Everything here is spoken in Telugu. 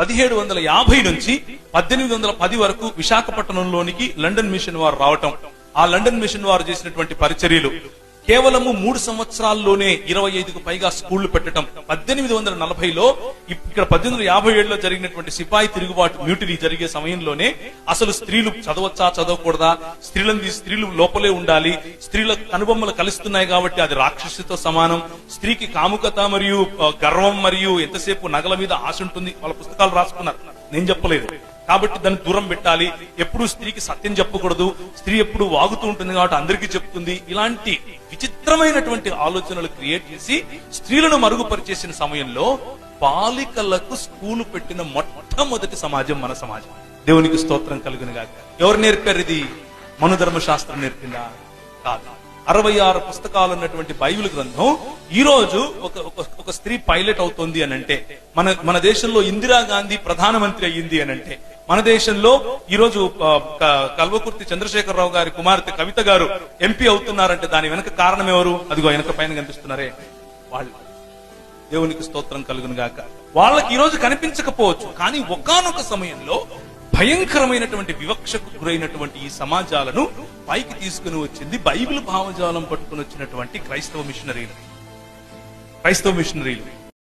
1750 నుంచి 1810 వరకు విశాఖపట్నంలోనికి లండన్ మిషన్ వారు రావటం, ఆ లండన్ మిషన్ వారు చేసినటువంటి పరిచర్యలు, కేవలము 3 సంవత్సరాల్లోనే 25కు పైగా స్కూళ్లు పెట్టడం. 1840లో ఇక్కడ 1857లో జరిగినటువంటి సిపాయి తిరుగుబాటు మ్యూటినీ జరిగే సమయంలోనే అసలు స్త్రీలు చదవచ్చా చదవకూడదా, స్త్రీలు లోపలే ఉండాలి, స్త్రీల కనుబొమ్మలు కలుస్తున్నాయి కాబట్టి అది రాక్షసితో సమానం, స్త్రీకి కాముకత మరియు గర్వం మరియు ఎంతసేపు నగల మీద ఆశ ఉంటుంది, వాళ్ళ పుస్తకాలు రాసుకున్నారు, నేను చెప్పలేదు. కాబట్టి దాన్ని దూరం పెట్టాలి, ఎప్పుడు స్త్రీకి సత్యం చెప్పకూడదు, స్త్రీ ఎప్పుడు వాగుతూ ఉంటుంది కాబట్టి అందరికీ చెప్తుంది. ఇలాంటి విచిత్రమైనటువంటి ఆలోచనలు క్రియేట్ చేసి స్త్రీలను మరుగుపరిచేసిన సమయంలో బాలికలకు స్కూలు పెట్టిన మొట్టమొదటి సమాజం మన సమాజం. దేవునికి స్తోత్రం కలుగునుగాక. ఎవరు నేర్పారు ఇది? మనుధర్మశాస్త్రం నేర్పిందా? కాదు. 66 పుస్తకాలు ఉన్నటువంటి బైబిల్ గ్రంథం ఈ రోజు ఒక స్త్రీ పైలట్ అవుతోంది అని అంటే, మన దేశంలో ఇందిరాగాంధీ ప్రధానమంత్రి అయ్యింది అని అంటే, మన దేశంలో ఈ రోజు కల్వకుర్తి చంద్రశేఖరరావు గారి కుమార్తె కవిత గారు ఎంపీ అవుతున్నారంటే దాని వెనక కారణం ఎవరు? అదిగో వెనక పైన కనిపిస్తున్నారే వాళ్ళు. దేవునికి స్తోత్రం కలుగును గాక. వాళ్ళకి ఈ రోజు కనిపించకపోవచ్చు, కానీ ఒకానొక సమయంలో భయంకరమైనటువంటి వివక్షకు గురైనటువంటి ఈ సమాజాలను పైకి తీసుకుని వచ్చింది బైబిల్ భావజాలం పట్టుకుని వచ్చినటువంటి క్రైస్తవ మిషనరీలు.